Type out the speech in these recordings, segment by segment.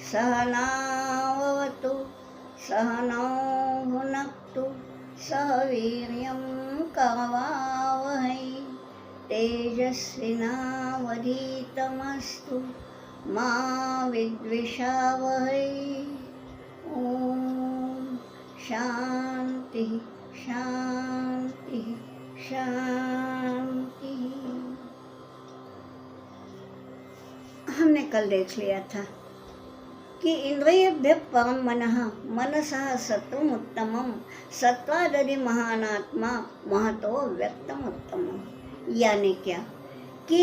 सहनावतु सहनौ भुनक्तु सह वीर्यं करवावहै तेजस्विनावधीतमस्तु मा विद्विषावहै। ओम शांति शांति शांति। हमने कल देख लिया था कि इंद्रियभ्य परम मनः मनसः सत्वम उत्तमम सत्वादि महानात्मा महतो व्यक्तम उत्तमम। यानी क्या कि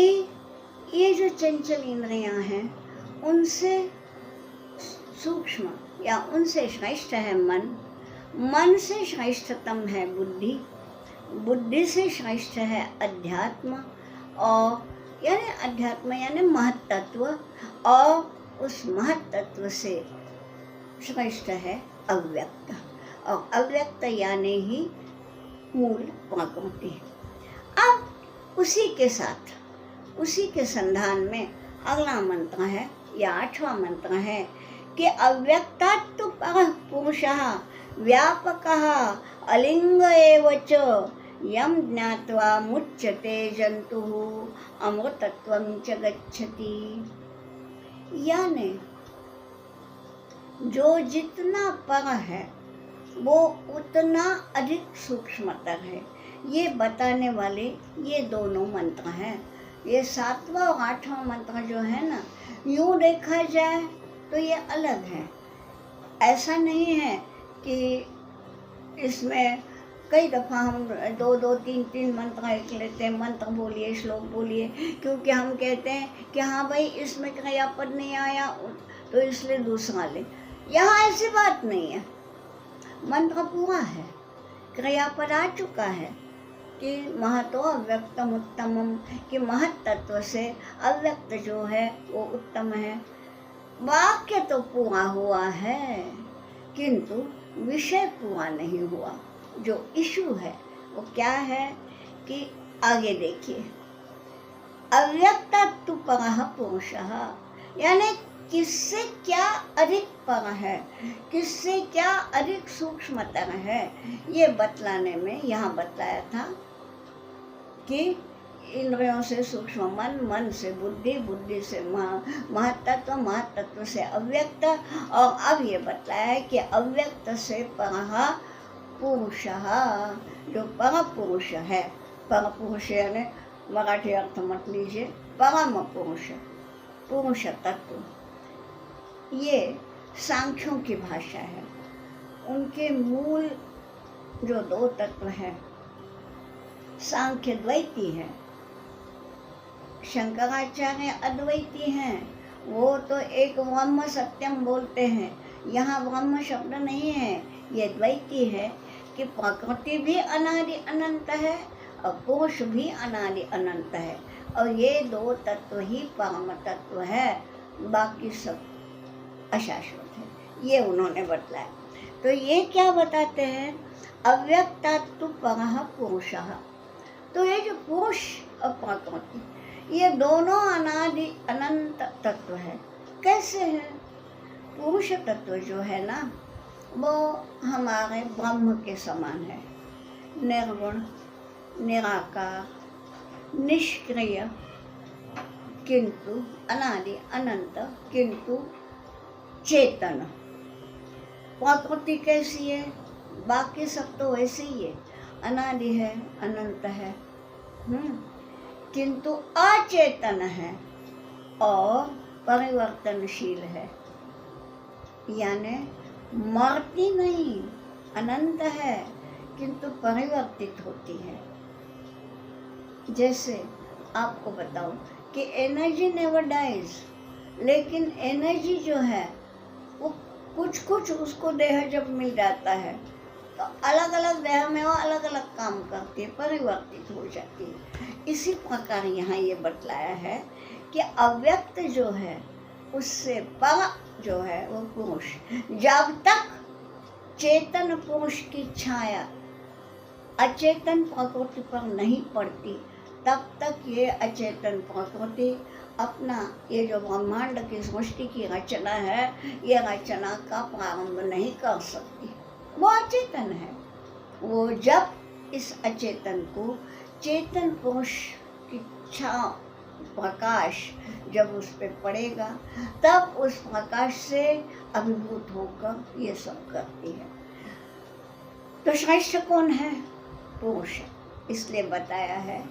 ये जो चंचल इंद्रियां हैं उनसे सूक्ष्म या उनसे श्रेष्ठ है मन, मन से श्रेष्ठतम है बुद्धि, बुद्धि से श्रेष्ठ है अध्यात्म, और यानी अध्यात्म यानी महत्तत्व, और उस महत्तत्व से श्रेष्ठ है अव्यक्त, और अव्यक्त यानी ही मूल प्रकृति। अब उसी के साथ उसी के संधान में अगला मंत्र है या 8वां मंत्र है कि अव्यक्तात्तु परः पुरुषः व्यापकः अलिंग एव च यं ज्ञात्वा मुच्यते जन्तुः अमृतत्वं च गच्छति। यानी जो जितना पर है वो उतना अधिक सूक्ष्मतर है, ये बताने वाले ये दोनों मंत्र हैं। ये 7वां और 8वां मंत्र जो है ना, यूँ देखा जाए तो ये अलग है। ऐसा नहीं है कि इसमें कई दफ़ा हम 2-2, 3-3 मंत्र लिख लेते हैं, मंत्र बोलिए श्लोक बोलिए, क्योंकि हम कहते हैं कि हाँ भाई इसमें क्रियापद नहीं आया तो इसलिए दूसरा ले। यहाँ ऐसी बात नहीं है, मंत्र पूरा है, क्रियापद आ चुका है कि महतो अव्यक्तम उत्तमम, कि महत तत्व से अव्यक्त जो है वो उत्तम है। वाक्य तो पूरा हुआ है किंतु विषय पूरा नहीं हुआ। जो इशू है वो क्या है कि आगे देखिए, अव्यक्तात्तु परः पुरुषः, यानी किससे क्या अधिक पर है, किससे क्या अधिक सूक्ष्मतर है, ये बतलाने में यहाँ बतलाया था कि इंद्रियों से सूक्ष्म मन, मन से बुद्धि, बुद्धि से महत्तत्व, महत्तत्व से अव्यक्त, और अब ये बताया है कि अव्यक्त से परः पुरुषः, जो पर पुरुष है, पर पुरुष यानी मराठी अर्थ मत लीजिए, परम पुरुष, पुरुष तत्व, ये सांख्यों की भाषा है। उनके मूल जो 2 तत्व हैं, सांख्य द्वैती है, शंकराचार्य अद्वैती हैं। वो तो एक ब्रह्म सत्यम बोलते हैं, यहाँ ब्रह्म शब्द नहीं है, ये द्वैती है कि प्रकृति भी अनादि अनंत है और पुरुष भी अनादि अनंत है, और ये 2 तत्व ही परम तत्व है, बाकी सब अशाश्वत है, ये उन्होंने बतलाया। तो ये क्या बताते हैं, अव्यक्तात्तु परः पुरुषः। तो ये जो पुरुष और प्रकृति, ये दोनों अनादि अनंत तत्व है। कैसे है? पुरुष तत्व जो है ना, वो हमारे ब्रह्म के समान है, निर्गुण, निराकार, निष्क्रिय, किंतु अनादि अनंत, किंतु चेतन। प्रकृति कैसी है? बाकी सब तो वैसे ही है, अनादि है, अनंत है, किंतु अचेतन है और परिवर्तनशील है, यानी मरती नहीं, अनंत है किंतु परिवर्तित होती है। जैसे आपको बताऊं कि एनर्जी नेवर डाइज, लेकिन एनर्जी जो है वो कुछ कुछ उसको देह जब मिल जाता है तो अलग अलग देह में वो अलग अलग काम करती है, परिवर्तित हो जाती है। इसी प्रकार यहाँ ये बतलाया है कि अव्यक्त जो है उससे पर जो है वो पुरुष, जब तक चेतन पुरुष की छाया अचेतन प्रकृति पर नहीं पड़ती तब तक ये अचेतन प्रकृति अपना ये जो ब्रह्मांड की सृष्टि की रचना है, ये रचना का प्रारंभ नहीं कर सकती। वो अचेतन है। वो जब इस अचेतन को चेतन पुरुष की छांव प्रकाश जब उस पर पड़ेगा, तब उस प्रकाश से अभिभूत होकर ये सब करती है। तो श्रेष्ठ कौन है? पुरुष। इसलिए बताया है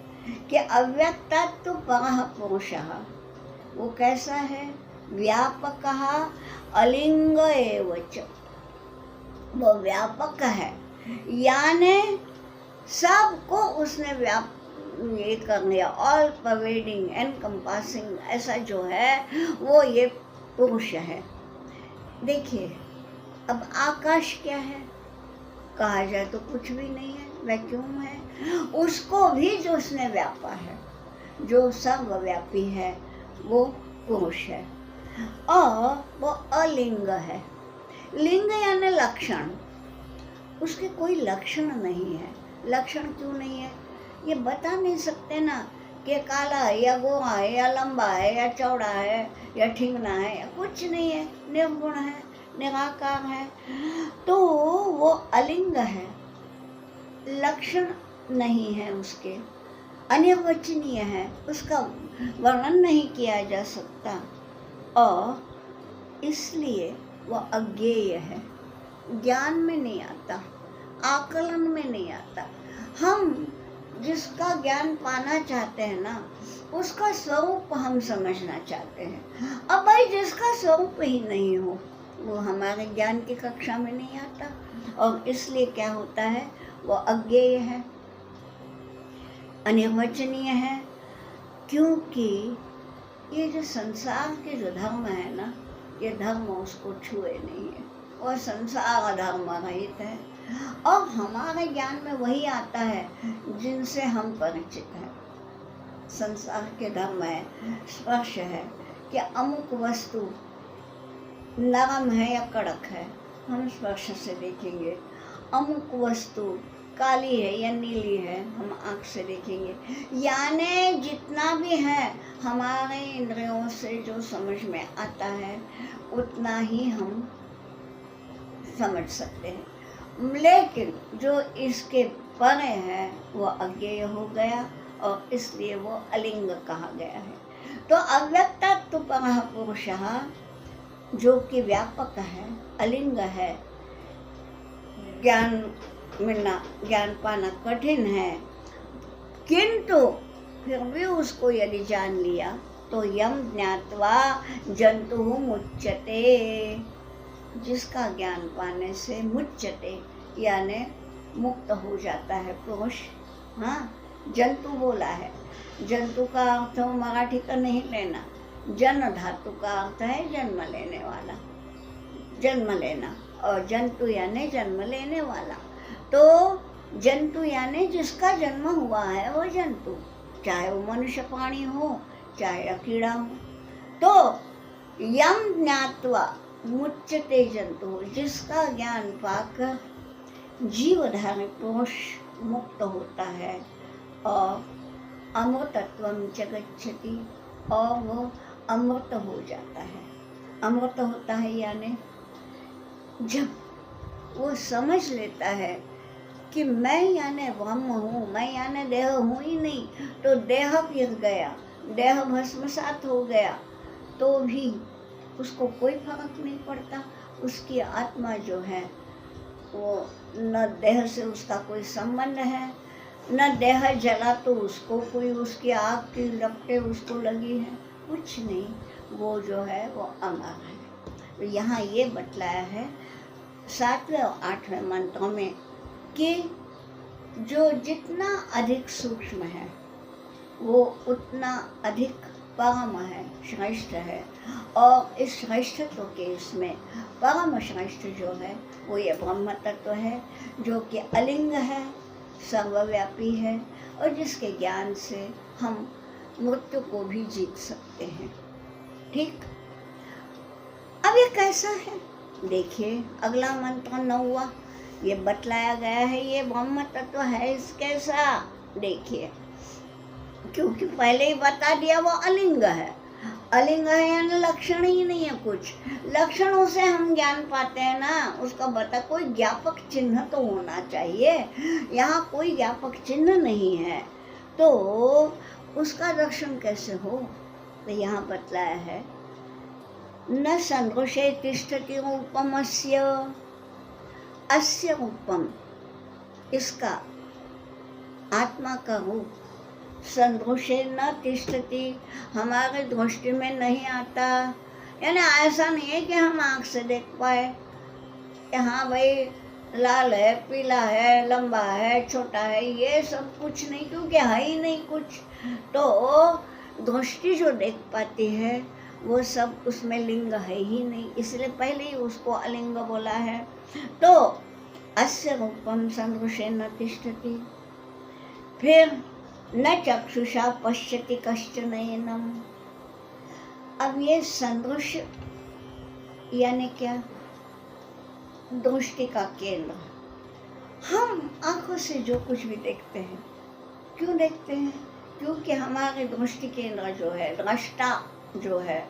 कि अव्यक्तात् परः पुरुषः। वो कैसा है? व्यापकः अलिंग एव च। वो व्यापक है, यानी सबको उसने ये कर लिया, ऑल परवेडिंग एनकम्पासिंग, ऐसा जो है वो ये पुरुष है। देखिए, अब आकाश क्या है? कहा जाए तो कुछ भी नहीं है, वैक्यूम है। उसको भी जो उसने व्यापा है, जो सर्वव्यापी है, वो पुरुष है। और वो अलिंग है। लिंग यानी लक्षण। उसके कोई लक्षण नहीं है। लक्षण क्यों नहीं है? ये बता नहीं सकते ना कि काला है या गोरा है या लंबा है या चौड़ा है या ठिंगना है, या कुछ नहीं है। निर्गुण है, निराकार है, तो वो अलिंग है। लक्षण नहीं है उसके, अनिर्वचनीय है, उसका वर्णन नहीं किया जा सकता, और इसलिए वो अज्ञेय है। ज्ञान में नहीं आता, आकलन में नहीं आता। हम जिसका ज्ञान पाना चाहते हैं ना, उसका स्वरूप हम समझना चाहते हैं। अब भाई जिसका स्वरूप ही नहीं हो, वो हमारे ज्ञान की कक्षा में नहीं आता, और इसलिए क्या होता है? वो अज्ञेय है, अनिर्वचनीय है। क्योंकि ये जो संसार के जो धर्म है ना, ये धर्म उसको छुए नहीं है, और संसार धर्म रहित है। और हमारे ज्ञान में वही आता है जिनसे हम परिचित हैं। संसार के धर्म है, स्पर्श है, कि अमुक वस्तु नरम है या कड़क है, हम स्पर्श से देखेंगे। अमुक वस्तु काली है या नीली है, हम आँख से देखेंगे। यानी जितना भी है हमारे इंद्रियों से जो समझ में आता है, उतना ही हम समझ सकते हैं। लेकिन जो इसके परे है वो अज्ञेय हो गया, और इसलिए वो अलिंग कहा गया है। तो अव्यक्तात् परः पुरुषः, जो कि व्यापक है, अलिंग है, ज्ञान मिलना, ज्ञान पाना कठिन है, किंतु फिर भी उसको यदि जान लिया तो यम ज्ञात्वा जंतुः मुच्यते। जिसका ज्ञान पाने से मुच्यते यानी मुक्त हो जाता है पुरुष। हाँ, जंतु बोला है। जंतु का अर्थ मराठी का नहीं लेना, जन धातु का अर्थ है जन्म लेने वाला, जन्म लेना, और जंतु यानी जन्म लेने वाला। तो जंतु यानी जिसका जन्म हुआ है वो जंतु, चाहे वो मनुष्य प्राणी हो चाहे कीड़ा हो। तो यम ज्ञात्वा मुच्यते जंतु, जिसका ज्ञान पाकर जीवधारी पुरुष मुक्त होता है, और अमृतत्वं च गच्छति, और वो अमृत हो जाता है। अमृत होता है यानी जब वो समझ लेता है कि मैं यानी ब्रह्म हूँ, मैं यानी देह हूँ ही नहीं, तो देह गिर गया, देह भस्मसात हो गया, तो भी उसको कोई फर्क नहीं पड़ता। उसकी आत्मा जो है वो न देह से उसका कोई संबंध है, न देह जला तो उसको कोई उसकी आग की लपटें उसको लगी है, कुछ नहीं। वो जो है वो अमर है। तो यहाँ ये बतलाया है 7वें और 8वें मंत्रों में कि जो जितना अधिक सूक्ष्म है वो उतना अधिक परम है, श्रेष्ठ है। और इस श्रेष्ठत्व के इसमें परम श्रेष्ठ जो है वो ये ब्रह्म तत्व है, जो कि अलिंग है, सर्वव्यापी है, और जिसके ज्ञान से हम मृत्यु को भी जीत सकते हैं। ठीक, अब ये कैसा है? देखिए अगला मंत्र 9वां, ये बतलाया गया है ये ब्रह्म तत्व है इस कैसा। देखिए क्योंकि पहले ही बता दिया वो अलिंग है। अलिंग है यानी लक्षण ही नहीं है कुछ। लक्षणों से हम ज्ञान पाते हैं ना, उसका बता कोई ज्ञापक चिन्ह तो होना चाहिए। यहाँ कोई ज्ञापक चिन्ह नहीं है, तो उसका दर्शन कैसे हो? तो यहाँ बतलाया है, न सदृशे तिष्ठति रूपमस्य, अस्य रूपम, इसका आत्मा का रूप सदृशे न तिष्ठति, हमारे दृष्टि में नहीं आता। यानी ऐसा नहीं है कि हम आँख से देख पाए कि हाँ भाई लाल है, पीला है, लंबा है, छोटा है, ये सब कुछ नहीं, क्योंकि है ही नहीं कुछ। तो दृष्टि जो देख पाती है वो सब, उसमें लिंग है ही नहीं, इसलिए पहले ही उसको अलिंग बोला है। तो अस्य रूपम सदृशे न तिष्ठति। फिर न चक्षुषा पश्यति कश्चन नयनम। अब ये सदृश यानी क्या? दृष्टि का केंद्र। हम आंखों से जो कुछ भी देखते हैं, क्यों देखते हैं? क्योंकि हमारे दृष्टि केंद्र जो है, दृष्टा जो है,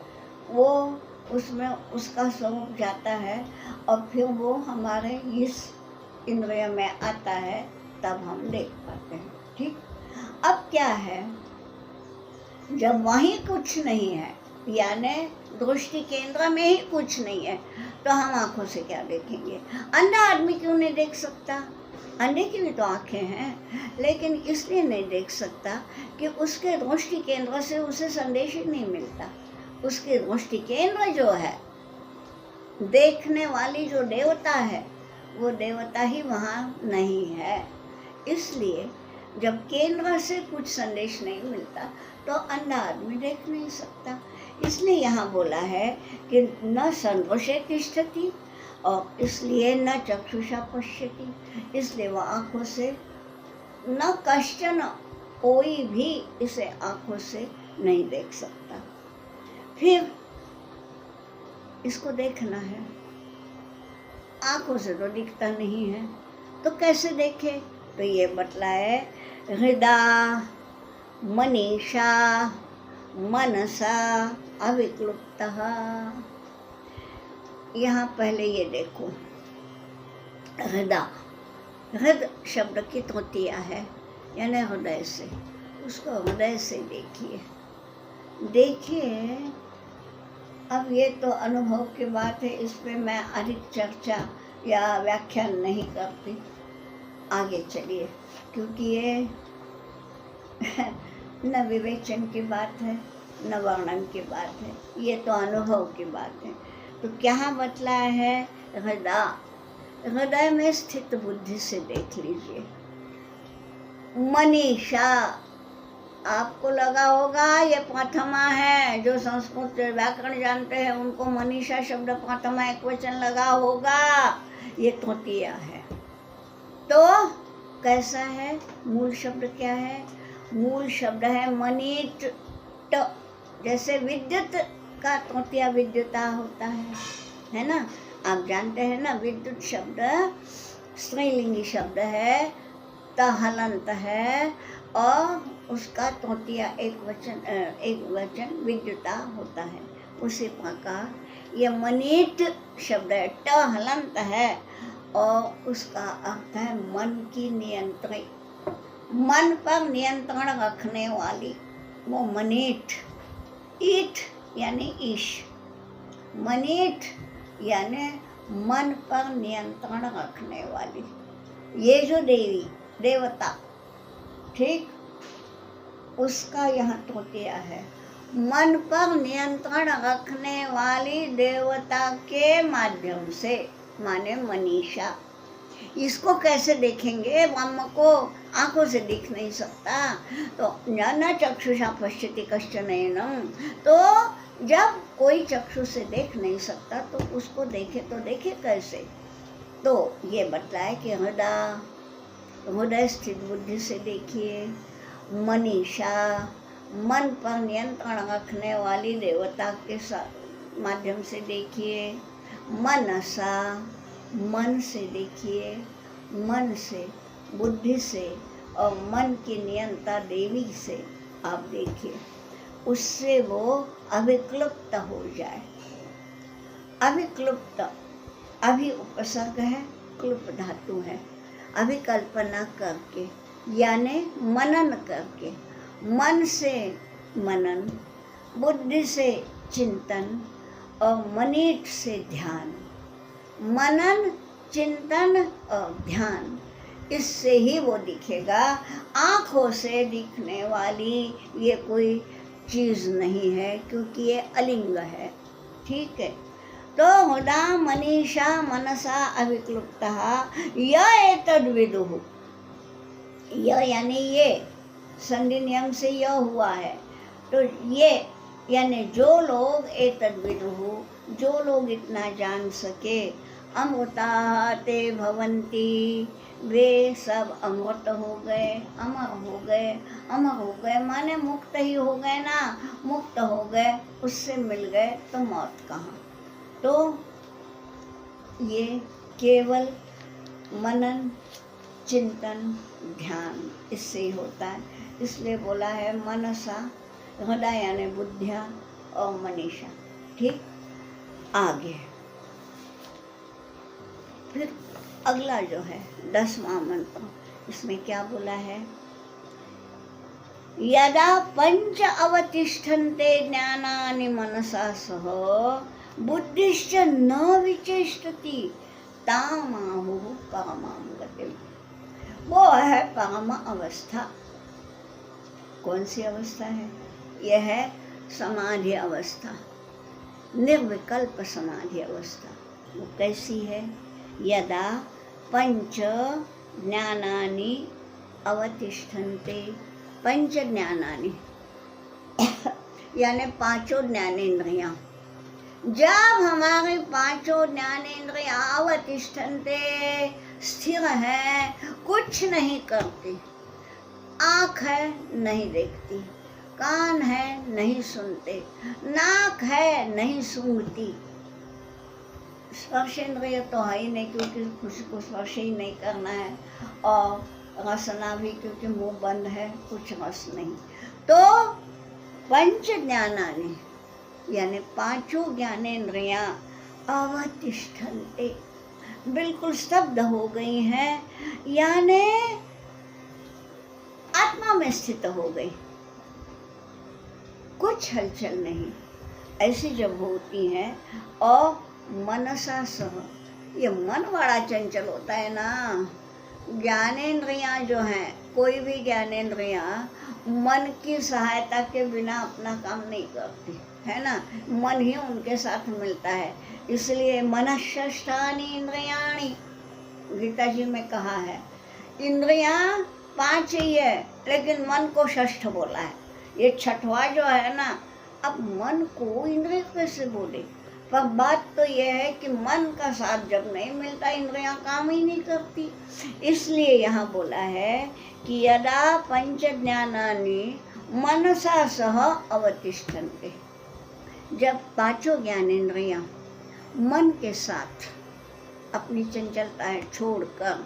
वो उसमें उसका स्वरूप जाता है और फिर वो हमारे इस इंद्रिय में आता है, तब हम देख पाते हैं। ठीक। अब क्या है, जब वहीं कुछ नहीं है, यानी दृष्टि केंद्र में ही कुछ नहीं है, तो हम आंखों से क्या देखेंगे? अंधा आदमी क्यों नहीं देख सकता? अंधे की भी तो आंखें हैं, लेकिन इसलिए नहीं देख सकता कि उसके दृष्टि केंद्र से उसे संदेश ही नहीं मिलता। उसके दृष्टि केंद्र जो है, देखने वाली जो देवता है, वो देवता ही वहाँ नहीं है। इसलिए जब केंद्र से कुछ संदेश नहीं मिलता तो अंधा आदमी देख नहीं सकता। इसलिए यहाँ बोला है कि न सदृशे तिष्ठति, और इसलिए न चक्षुषा पश्यति, इसलिए वह आँखों से न कश्चन, कोई भी इसे आँखों से नहीं देख सकता। फिर इसको देखना है, आँखों से तो दिखता नहीं है, तो कैसे देखे? तो ये बतलाए, हृदय मनीषा मनसा अविक्लुप्तः। यहाँ पहले ये देखो, हृदय, हृदय शब्द की तोतिया है, यानी हृदय से, उसको हृदय से देखिए। देखिए, अब ये तो अनुभव की बात है, इस पे मैं अधिक चर्चा या व्याख्यान नहीं करती। आगे चलिए, क्योंकि ये न विवेचन की बात है न वर्णन की बात है, ये तो अनुभव की बात है। तो क्या बतला है? हृदय, हृदय में स्थित बुद्धि से देख लीजिए। मनीषा, आपको लगा होगा ये प्रथमा है, जो संस्कृत व्याकरण जानते हैं उनको मनीषा शब्द प्रथमा एकवचन लगा होगा, ये तृतीया है। तो कैसा है? मूल शब्द क्या है? मूल शब्द है मनीट, जैसे विद्युत का तृतीया विद्युता होता है ना? आप जानते हैं ना, विद्युत शब्द स्त्रीलिंगी शब्द है, तहलंत है, और उसका तृतीया एक वचन विद्युता होता है। उसी प्रकार ये मनीट शब्द है, टहलंत है, और उसका अर्थ है मन की नियंत्रण, मन पर नियंत्रण रखने वाली, वो मनीट। ईट यानी ईश, मनीट यानी मन पर नियंत्रण रखने वाली, ये जो देवी देवता, ठीक, उसका यहाँ तृतीया है। मन पर नियंत्रण रखने वाली देवता के माध्यम से, माने मनीषा। इसको कैसे देखेंगे? ब्रह्म को आंखों से दिख नहीं सकता, तो न चक्षुषा पश्यति कश्चन नयनम। तो जब कोई चक्षु से देख नहीं सकता तो उसको देखे तो देखे कैसे? तो ये बतलाए कि हृदय, हृदय स्थित बुद्धि से देखिए। मनीषा, मन पर नियंत्रण रखने वाली देवता के माध्यम से देखिए। मनसा, मन से देखिए, मन से, बुद्धि से, और मन की नियंता देवी से आप देखिए, उससे वो अभिक्लुप्त हो जाए। अभिक्लुप्त, अभी उपसर्ग है, क्लुप धातु है। अभिकल्पना करके यानी मनन करके, मन से मनन, बुद्धि से चिंतन और मनीट से ध्यान। मनन, चिंतन और ध्यान, इससे ही वो दिखेगा। आँखों से दिखने वाली ये कोई चीज़ नहीं है, क्योंकि ये अलिंग है। ठीक है, तो हृदा मनीषा मनसा अभिक्लुप्तः य एतद्विदुः, य यानी ये, संधि नियम से य हुआ है, तो ये यानी जो लोग एतद्विदुः, जो लोग इतना जान सके, अमृता ते भवन्ति, वे सब अमृत हो गए, अमर हो गए। अमर हो गए माने मुक्त ही हो गए ना, मुक्त हो गए, उससे मिल गए, तो मौत कहाँ। तो ये केवल मनन, चिंतन, ध्यान, इससे ही होता है। इसलिए बोला है मनसा, हृदय यानी बुद्धिया और मनीषा। ठीक, आगे फिर अगला जो है 10वां मंत्र, इसमें क्या बोला है? यदा पंच अवतिष्ठन्ते ज्ञानानि मनसा सह बुद्धिश्च न विचेष्टति तामाहुः परमां गतिम्। वो है परम अवस्था। कौन सी अवस्था है? यह है समाधि अवस्था, निर्विकल्प समाधि अवस्था। वो कैसी है? यदा पंच ज्ञानानि अवतिष्ठन्ते, पंच ज्ञानानि यानी पांचों ज्ञानेंद्रियां, जब हमारे पांचों ज्ञानेंद्रियां अवतिष्ठन्ते, स्थिर है, कुछ नहीं करती, आँख है नहीं देखती, कान है नहीं सुनते, नाक है नहीं सूंघती, स्पर्शेंद्रिय तो है ही नहीं, क्योंकि कुछ को स्पर्श ही नहीं करना है, और रसना भी क्योंकि मुंह बंद है, कुछ रस नहीं। तो पंच ज्ञानानि यानी पांचों ज्ञानेंद्रियां अवतिष्ठन्ते, बिल्कुल स्तब्ध हो गई हैं, यानी आत्मा में स्थित हो गई, कुछ हलचल नहीं। ऐसी जब होती हैं, और मनसा सह, ये मन बड़ा चंचल होता है ना। ज्ञानेंद्रियां जो हैं, कोई भी ज्ञानेंद्रियां मन की सहायता के बिना अपना काम नहीं करती है ना, मन ही उनके साथ मिलता है। इसलिए मनःषष्ठानि इंद्रियाणि, गीता जी में कहा है, इंद्रियां 5 ही है, लेकिन मन को षष्ठ बोला है। ये छठवा जो है ना, अब मन को इंद्रिय कैसे बोले? पर बात तो यह है कि मन का साथ जब नहीं मिलता, इंद्रियां काम ही नहीं करती। इसलिए यहाँ बोला है कि यदा पंच ज्ञानानि मनसा सह अवतिष्ठन्ते, जब पांचों ज्ञानेंद्रियां मन के साथ अपनी चंचलता छोड़कर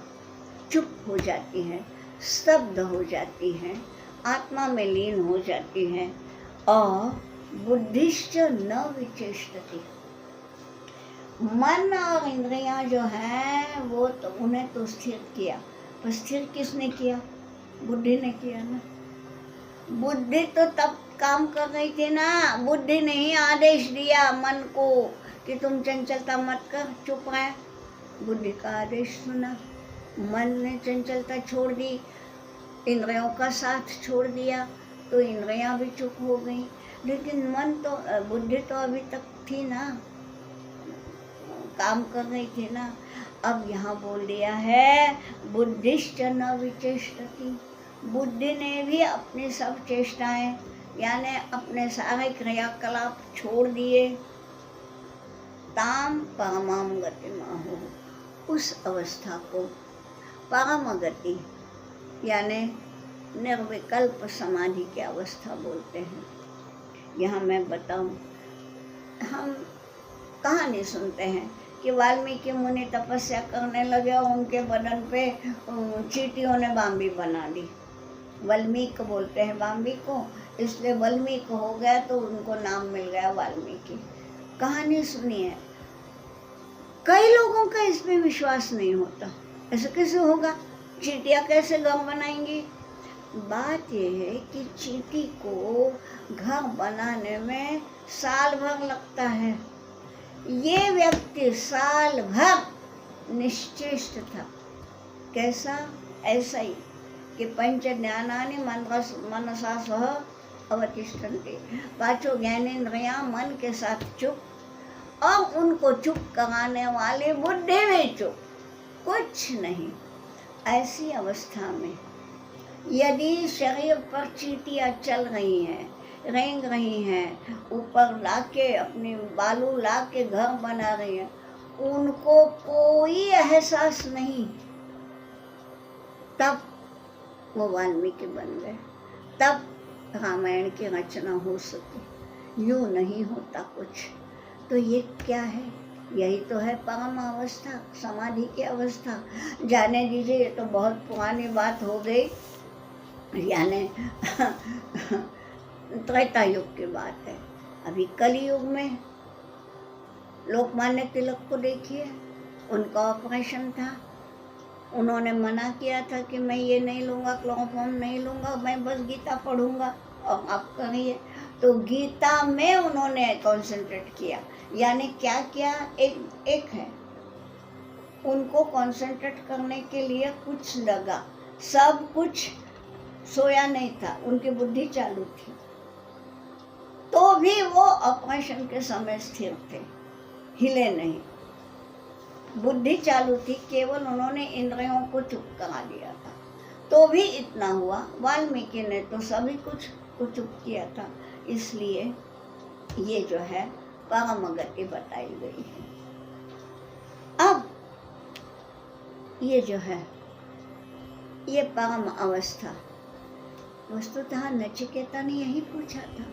चुप हो जाती हैं, स्तब्ध हो जाती हैं, आत्मा में लीन हो जाती हैं, और बुद्धिश्च न विचेष्टति, मन और इंद्रियां जो हैं वो तो उन्हें तो स्थिर किया, पर स्थिर किसने किया? बुद्धि ने किया ना। बुद्धि तो तब काम कर रही थी ना, बुद्धि ने ही आदेश दिया मन को कि तुम चंचलता मत कर, चुप रहे। बुद्धि का आदेश सुना, मन ने चंचलता छोड़ दी, इंद्रियों का साथ छोड़ दिया, तो इंद्रियां भी चुप हो गई। लेकिन मन तो, बुद्धि तो अभी तक थी ना, काम कर रही थी ना। अब यहाँ बोल दिया है बुद्धिश्च न विचेष्टति, बुद्धि ने भी अपनी सब चेष्टाएं यानी अपने सारे क्रियाकलाप छोड़ दिए। ताम परमाम गतिमाहुः, उस अवस्था को परम गति यानी निर्विकल्प समाधि की अवस्था बोलते हैं। यहाँ मैं बताऊं, हम कहानी सुनते हैं कि वाल्मीकि मुनि तपस्या करने लगे और उनके बदन पे चींटियों ने बांबी बना दी। वाल्मीकि बोलते हैं वाल्मीकि को, इसलिए वाल्मीकि हो गया तो उनको नाम मिल गया वाल्मीकि। कहानी सुनी है, कई लोगों का इसमें विश्वास नहीं होता। ऐसे कैसे होगा, चींटियाँ कैसे घर बनाएंगी? बात यह है कि चींटी को घर बनाने में साल भर लगता है। ये व्यक्ति साल भर निश्चेष्ट था। कैसा? ऐसा ही कि पंच ज्ञानानि मनसा सह अवतिष्ठन्ते, पांचों ज्ञानेन्द्रियां मन के साथ चुप, और उनको चुप कराने वाले बुद्धि में चुप, कुछ नहीं। ऐसी अवस्था में यदि शरीर पर चींटियाँ चल रही हैं, रेंग रही हैं, ऊपर लाके अपनी बालू लाके घर बना रही हैं, उनको कोई एहसास नहीं, तब वो वाल्मीकि बन गए, तब रामायण की रचना हो सकी। यूँ नहीं होता कुछ। तो ये क्या है? यही तो है परम अवस्था, समाधि की अवस्था। जाने दीजिए, ये तो बहुत पुरानी बात हो गई, यानी त्रेता युग की बात है। अभी कलयुग में लोकमान्य तिलक को देखिए, उनका ऑपरेशन था, उन्होंने मना किया था कि मैं ये नहीं लूँगा, क्लोरोफॉर्म नहीं लूँगा, मैं बस गीता पढ़ूँगा और आप करिए। तो गीता में उन्होंने कंसंट्रेट किया, यानी क्या किया, एक है, उनको कंसंट्रेट करने के लिए कुछ लगा, सब कुछ सोया नहीं था, उनकी बुद्धि चालू थी, तो भी वो ऑपरेशन के समय स्थिर थे, हिले नहीं, बुद्धि चालू थी, केवल उन्होंने इंद्रियों को चुप करा दिया था, तो भी इतना हुआ। वाल्मीकि ने तो सभी कुछ को चुप किया था, इसलिए ये जो है परम गति बताई गई है। अब ये जो है ये परम अवस्था, वस्तुतः नचिकेता ने यही पूछा था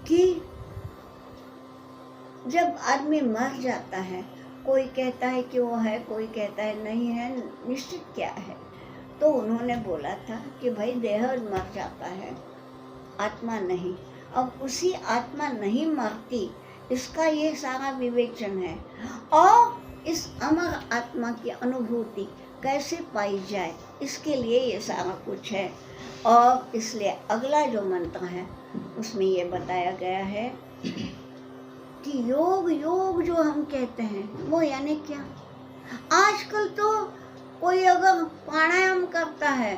कि जब आदमी मर जाता है, कोई कहता है कि वो है, कोई कहता है नहीं है, निश्चित क्या है? तो उन्होंने बोला था कि भाई देह मर जाता है, आत्मा नहीं। अब उसी आत्मा नहीं मरती, इसका ये सारा विवेचन है, और इस अमर आत्मा की अनुभूति कैसे पाई जाए, इसके लिए ये सारा कुछ है। और इसलिए अगला जो मंत्र है उसमें ये बताया गया है कि योग योग जो हम कहते हैं वो यानी क्या। आजकल तो कोई अगर प्राणायाम करता है,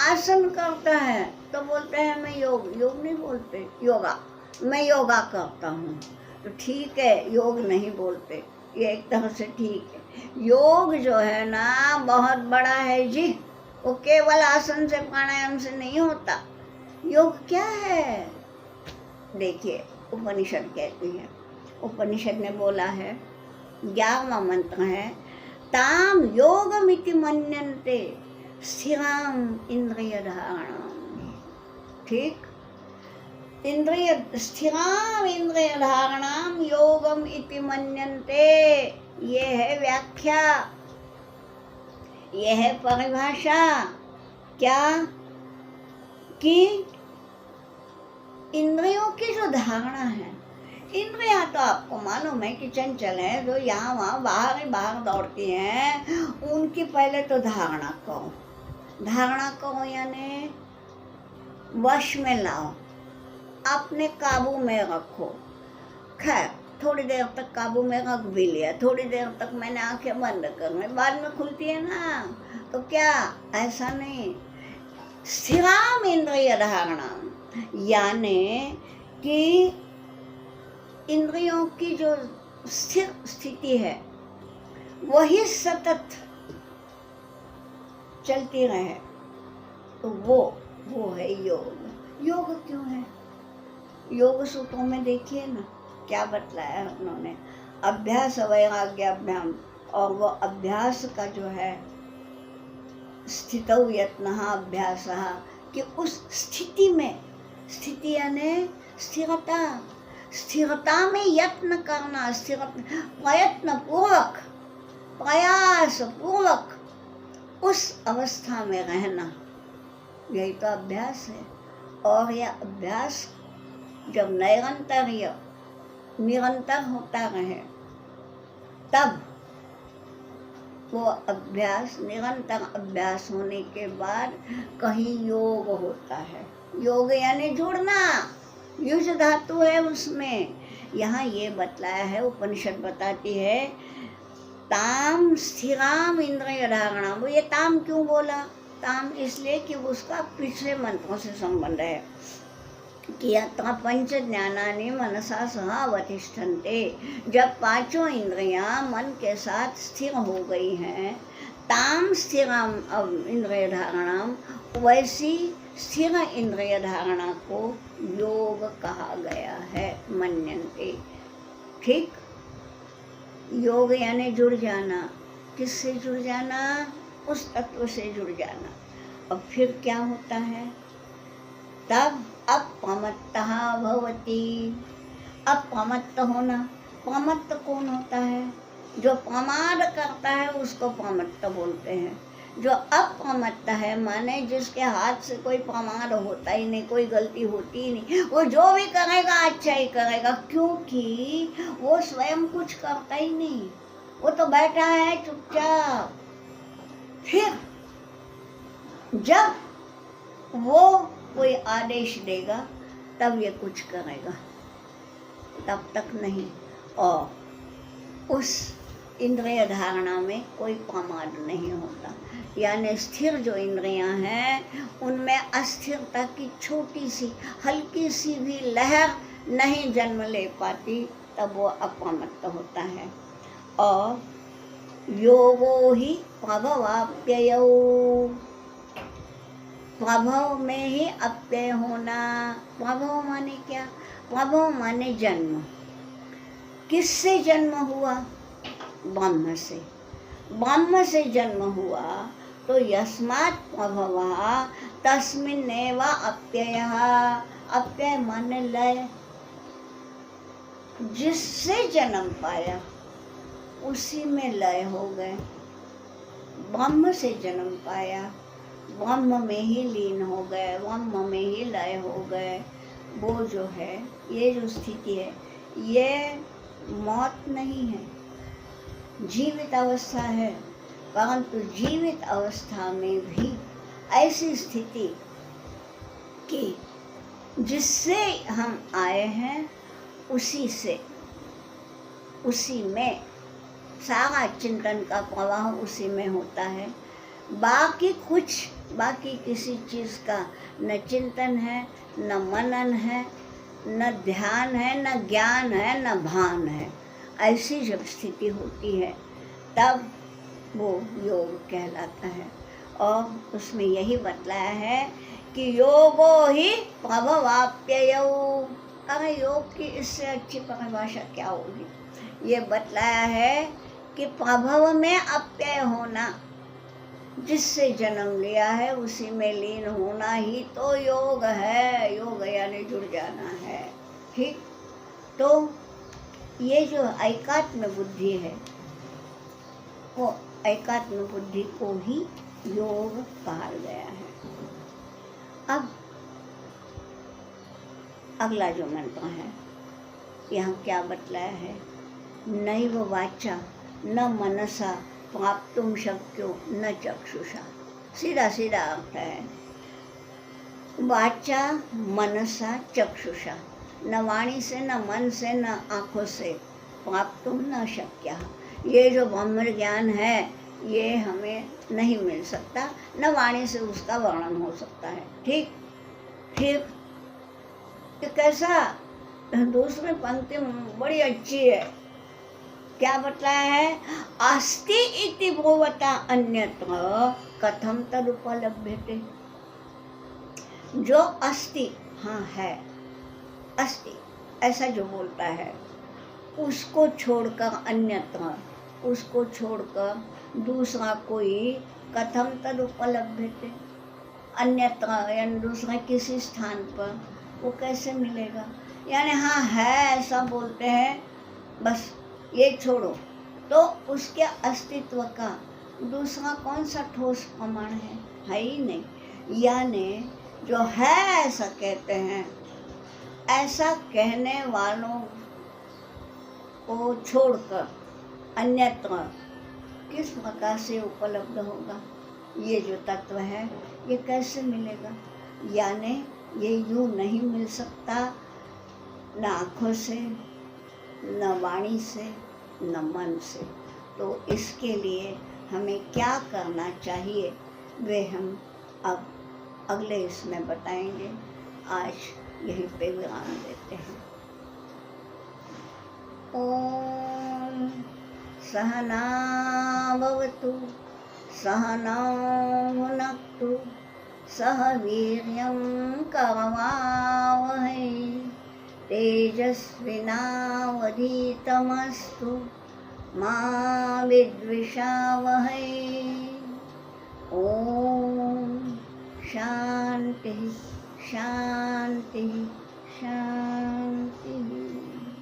आसन करता है, तो बोलते हैं मैं योग नहीं बोलते, योगा, मैं योगा करता हूँ। तो ठीक है, योग नहीं बोलते, ये एक तरह से ठीक है। योग जो है ना बहुत बड़ा है जी, वो केवल आसन से प्राणायाम से नहीं होता। योग क्या है? देखिए, उपनिषद कहती है, उपनिषद ने बोला है, 11वां मंत्र है, ताम योगमिति मन्यन्ते स्थिराम इंद्रिय धारणाम। ठीक, स्थिराम इंद्रिय धारणाम योगम इति मन्यन्ते, ये है व्याख्या, ये है परिभाषा। क्या? कि इंद्रियों की जो धारणा है, इंद्रियां तो आपको मालूम है कि चंचल है, जो यहाँ वहाँ बाहर दौड़ती हैं, उनकी पहले तो धारणा करो, यानी वश में लाओ, अपने काबू में रखो। खैर, थोड़ी देर तक काबू में रख भी लिया, थोड़ी देर तक मैंने आंखें बंद कर ली, बाद में खुलती है ना, तो क्या ऐसा नहीं। स्थिराम इंद्रिय धारणा, यानी कि इंद्रियों की जो स्थिर स्थिति है वही सतत चलती रहे, तो वो है योग। योग क्यों है? योग सूत्रों में देखिए ना क्या बतलाया उन्होंने, अभ्यास वैराग्याभ्याम, और वो अभ्यास का जो है स्थितौ यत्नः अभ्यासः, कि उस स्थिति में, स्थिति यानी स्थिरता में यत्न करना, प्रयत्न पूर्वक, प्रयास पूर्वक उस अवस्था में रहना, यही तो अभ्यास है। और यह अभ्यास जब निरंतर होता रहे, तब वो अभ्यास, निरंतर अभ्यास होने के बाद कहीं योग होता है। योग यानी जुड़ना, युज धातु है उसमें। यहाँ ये बतलाया है, उपनिषद बताती है, ताम स्थिराम इंद्रिय धारणा। वो ये ताम क्यों बोला? ताम इसलिए कि उसका पिछले मंत्रों से संबंध है कि अत्र पंच ज्ञानानि मनसा सह अवतिष्ठन्ते। जब पांचों इंद्रियां मन के साथ स्थिर हो गई हैं, ताम स्थिराम इंद्रिय धारणाम, वैसी स्थिर इंद्रिय धारणा को योग कहा गया है, मन्यन्ते। ठीक, योग यानी जुड़ जाना। किससे जुड़ जाना? उस तत्व से जुड़ जाना। अब फिर क्या होता है? तब अप्रमत्तः भवति। अप्रमत्त होना। प्रमत्त कौन होता है? जो प्रमाद करता है उसको प्रमत्त बोलते हैं। जो अप्रमत्त है माने जिसके हाथ से कोई प्रमाद होता ही नहीं, कोई गलती होती ही नहीं, वो जो भी करेगा अच्छा ही करेगा, क्योंकि वो स्वयं कुछ करता ही नहीं, वो तो बैठा है चुपचाप। फिर जब वो कोई आदेश देगा तब ये कुछ करेगा, तब तक नहीं। और उस इंद्रिय धारणा में कोई प्रमाद नहीं होता। यानी स्थिर जो इंद्रियां हैं उनमें अस्थिरता की छोटी सी हल्की सी भी लहर नहीं जन्म ले पाती, तब वो अप्रमत्त होता है। और योगो ही प्रभवाप्ययो, प्रभव में ही अप्यय होना। प्रभव माने क्या? प्रभव माने जन्म। किससे जन्म हुआ? ब्रह्म से। ब्रह्म से जन्म हुआ तो यस्मात् प्रभवा तस्मिन्नेव अप्ययः। अप्यय माने लय। जिससे जन्म पाया उसी में लय हो गए। ब्रह्म से जन्म पाया, ब्रह्म में ही लीन हो गए, ब्रह्म में ही लय हो गए। वो जो है, ये जो स्थिति है, ये मौत नहीं है, जीवित अवस्था है। परंतु जीवित अवस्था में भी ऐसी स्थिति कि जिससे हम आए हैं उसी से, उसी में सारा चिंतन का प्रवाह उसी में होता है। बाकी किसी चीज़ का न चिंतन है, न मनन है, न ध्यान है, न ज्ञान है, न भान है। ऐसी जब स्थिति होती है तब वो योग कहलाता है। और उसमें यही बतलाया है कि योगो ही प्रभवाप्ययो। अरे योग की इससे अच्छी परिभाषा क्या होगी? ये बतलाया है कि प्रभव में अप्यय होना, जिससे जन्म लिया है उसी में लीन होना ही तो योग है। योग यानी जुड़ जाना है। ठीक, तो ये जो एकात्म बुद्धि है, वो एकात्म बुद्धि को ही योग कहा गया है। अब अगला जो मंत्र है, यहाँ क्या बतलाया है? नैव वाचा न मनसा प्राप्तुम शक्यो न चक्षुषा। सीधा सीधा अर्थ है, वाचा मनसा चक्षुषा, न वाणी से, न मन से, न आँखों से, प्राप्तुम न शक्य। ये जो ब्रह्म ज्ञान है ये हमें नहीं मिल सकता, न वाणी से उसका वर्णन हो सकता है। ठीक, फिर कैसा? दूसरी पंक्ति बड़ी अच्छी है। क्या बतलाया है? अस्ति इति ब्रुवता अन्यत्र कथम तदुपलभ्यते। जो अस्ति, हाँ है, अस्ति ऐसा जो बोलता है, उसको छोड़कर अन्यत्र, उसको छोड़कर दूसरा कोई, कथम तदुपलभ्यते, अन्यत्र यानी दूसरा किसी स्थान पर वो कैसे मिलेगा? यानी हाँ है ऐसा बोलते हैं, बस ये छोड़ो, तो उसके अस्तित्व का दूसरा कौन सा ठोस प्रमाण है? है ही नहीं। यानी जो है ऐसा कहते हैं, ऐसा कहने वालों को छोड़कर अन्यत्र किस प्रकार से उपलब्ध होगा? ये जो तत्व है ये कैसे मिलेगा? यानी ये यूँ नहीं मिल सकता, न आँखों से, न वाणी से, न मन से। तो इसके लिए हमें क्या करना चाहिए वे हम अब अगले इसमें बताएंगे। आज यहीं पे विराम देते हैं। ओम सहना भवतु सहनौ भुनक्तु सह वीर्यं करवावहै तेजस्विनावधीतमस्तु मा विद्विषावहै। ओम शांति शांति शांति।